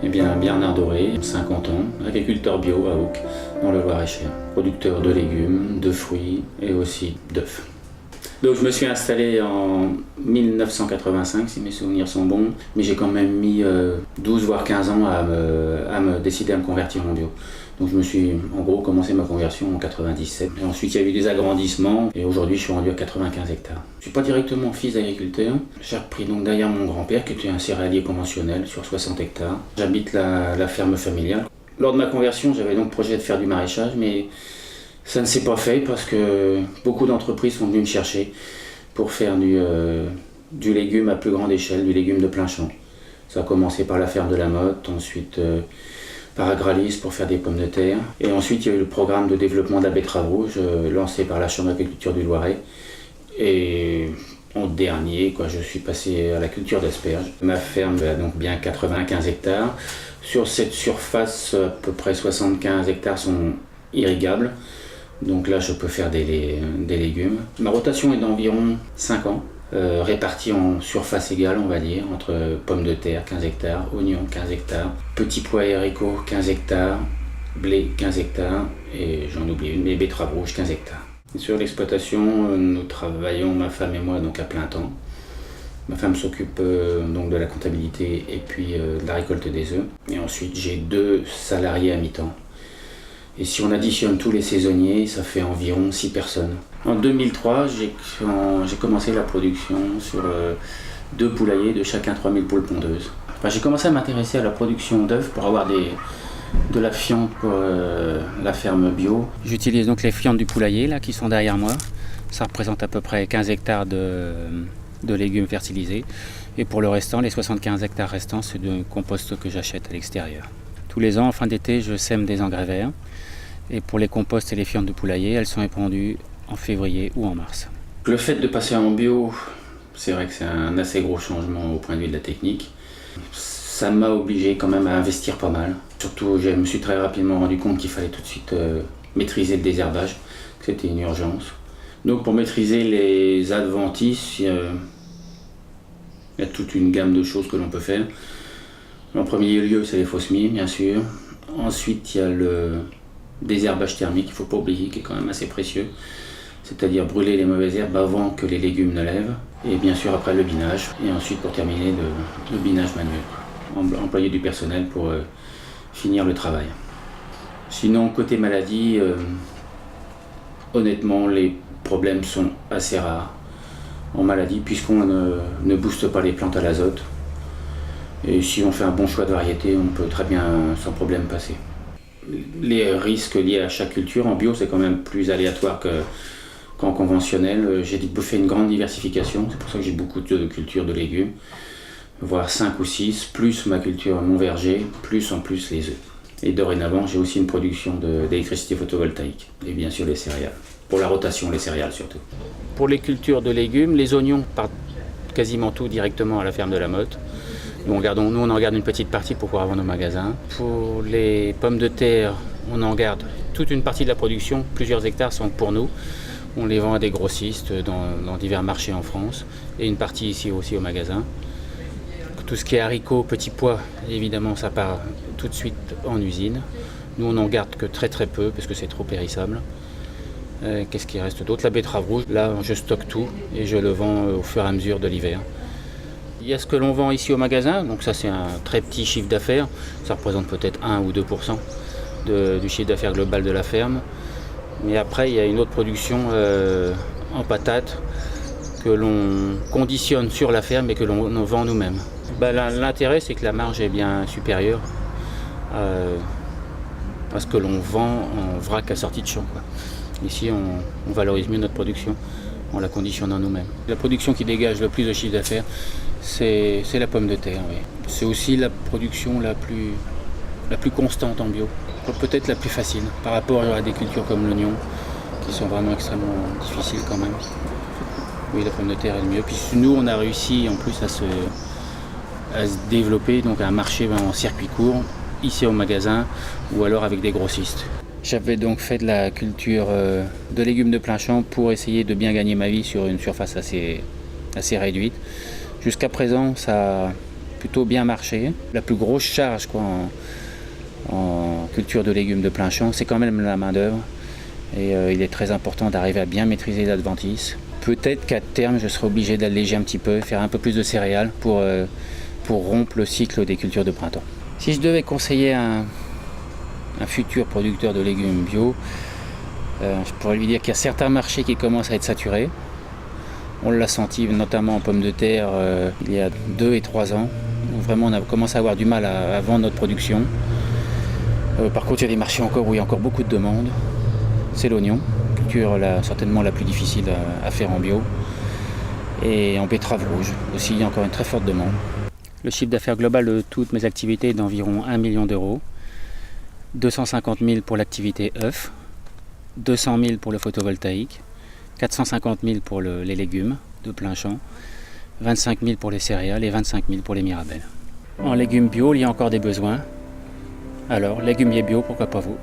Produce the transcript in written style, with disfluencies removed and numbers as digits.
Eh bien, Bernard Doré, 50 ans, agriculteur bio à Auque, dans le Loir-et-Cher. Producteur de légumes, de fruits et aussi d'œufs. Donc je me suis installé en 1985, si mes souvenirs sont bons, mais j'ai quand même mis 12 voire 15 ans à me décider à me convertir en bio. Donc je me suis en gros commencé ma conversion en 97. Et ensuite il y a eu des agrandissements et aujourd'hui je suis rendu à 95 hectares. Je ne suis pas directement fils d'agriculteur. J'ai repris donc derrière mon grand-père qui était un céréalier conventionnel sur 60 hectares. J'habite la ferme familiale. Lors de ma conversion, j'avais donc projet de faire du maraîchage, mais ça ne s'est pas fait parce que beaucoup d'entreprises sont venues me chercher pour faire du légume à plus grande échelle, du légume de plein champ. Ça a commencé par la ferme de la Motte, ensuite par Agralis pour faire des pommes de terre. Et ensuite, il y a eu le programme de développement de la betterave rouge lancé par la Chambre d'agriculture du Loiret. Et en dernier, je suis passé à la culture d'asperges. Ma ferme a donc bien 95 hectares. Sur cette surface, à peu près 75 hectares sont irrigables. Donc là, je peux faire des légumes. Ma rotation est d'environ 5 ans, répartie en surface égale, on va dire, entre pommes de terre, 15 hectares, oignons, 15 hectares, petits pois et haricots, 15 hectares, blé, 15 hectares, et j'en oublie une, mais betteraves rouges, 15 hectares. Et sur l'exploitation, nous travaillons, ma femme et moi, donc à plein temps. Ma femme s'occupe donc de la comptabilité et puis de la récolte des œufs. Et ensuite, j'ai 2 salariés à mi-temps. Et si on additionne tous les saisonniers, ça fait environ 6 personnes. En 2003, j'ai commencé la production sur 2 poulaillers de chacun 3000 poules pondeuses. J'ai commencé à m'intéresser à la production d'œufs pour avoir de la fiente pour la ferme bio. J'utilise donc les fientes du poulailler là, qui sont derrière moi. Ça représente à peu près 15 hectares de légumes fertilisés. Et pour le restant, les 75 hectares restants, c'est de compost que j'achète à l'extérieur. Tous les ans, en fin d'été, je sème des engrais verts. Et pour les composts et les fientes de poulailler, elles sont épandues en février ou en mars. Le fait de passer en bio, c'est vrai que c'est un assez gros changement au point de vue de la technique. Ça m'a obligé quand même à investir pas mal. Surtout, je me suis très rapidement rendu compte qu'il fallait tout de suite maîtriser le désherbage, que c'était une urgence. Donc pour maîtriser les adventices, il y a toute une gamme de choses que l'on peut faire. En premier lieu, c'est les faux semis, bien sûr. Ensuite, il y a le désherbage thermique, il ne faut pas oublier, qui est quand même assez précieux. C'est-à-dire brûler les mauvaises herbes avant que les légumes ne lèvent. Et bien sûr, après le binage. Et ensuite, pour terminer, le binage manuel. Employer du personnel pour finir le travail. Sinon, côté maladie, honnêtement, les problèmes sont assez rares en maladie, puisqu'on ne booste pas les plantes à l'azote. Et si on fait un bon choix de variété, on peut très bien sans problème passer. Les risques liés à chaque culture, en bio, c'est quand même plus aléatoire qu'en conventionnel. J'ai fait une grande diversification, c'est pour ça que j'ai beaucoup de cultures de légumes, voire 5 ou 6, plus ma culture, mon verger, plus en plus les œufs. Et dorénavant, j'ai aussi une production d'électricité photovoltaïque, et bien sûr les céréales. Pour la rotation, les céréales surtout. Pour les cultures de légumes, les oignons partent quasiment tout directement à la ferme de la Motte. Nous, on en garde une petite partie pour pouvoir vendre au magasin. Pour les pommes de terre, on en garde toute une partie de la production. Plusieurs hectares sont pour nous. On les vend à des grossistes dans divers marchés en France. Et une partie ici aussi au magasin. Tout ce qui est haricots, petits pois, évidemment, ça part tout de suite en usine. Nous, on n'en garde que très très peu parce que c'est trop périssable. Qu'est-ce qui reste d'autre? La betterave rouge. Là, je stocke tout et je le vends au fur et à mesure de l'hiver. Il y a ce que l'on vend ici au magasin, donc ça c'est un très petit chiffre d'affaires, ça représente peut-être 1 ou 2% du chiffre d'affaires global de la ferme. Mais après il y a une autre production en patates que l'on conditionne sur la ferme et que l'on vend nous-mêmes. L'intérêt c'est que la marge est bien supérieure à ce que l'on vend en vrac à sortie de champ, quoi. Ici on valorise mieux notre production en la conditionnant nous-mêmes. La production qui dégage le plus de chiffre d'affaires, c'est la pomme de terre. Oui. C'est aussi la production la plus constante en bio, peut-être la plus facile par rapport à des cultures comme l'oignon qui sont vraiment extrêmement difficiles quand même. Oui, la pomme de terre est le mieux. Puis nous, on a réussi en plus à se développer donc un marché en circuit court, ici au magasin ou alors avec des grossistes. J'avais donc fait de la culture de légumes de plein champ pour essayer de bien gagner ma vie sur une surface assez réduite. Jusqu'à présent, ça plutôt bien marché. La plus grosse charge en culture de légumes de plein champ, c'est quand même la main d'œuvre. Et il est très important d'arriver à bien maîtriser l'adventice. Peut-être qu'à terme, je serai obligé d'alléger un petit peu, faire un peu plus de céréales pour rompre le cycle des cultures de printemps. Si je devais conseiller un futur producteur de légumes bio, je pourrais lui dire qu'il y a certains marchés qui commencent à être saturés. On l'a senti notamment en pommes de terre il y a 2 et 3 ans. Où vraiment on a commencé à avoir du mal à vendre notre production. Par contre, il y a des marchés encore où il y a encore beaucoup de demandes. C'est l'oignon, culture certainement la plus difficile à faire en bio. Et en betterave rouge aussi, il y a encore une très forte demande. Le chiffre d'affaires global de toutes mes activités est d'environ 1 million d'euros. 250 000 pour l'activité œufs, 200 000 pour le photovoltaïque, 450 000 pour les légumes de plein champ, 25 000 pour les céréales et 25 000 pour les mirabelles. En légumes bio, il y a encore des besoins. Alors, légumier bio, pourquoi pas vous?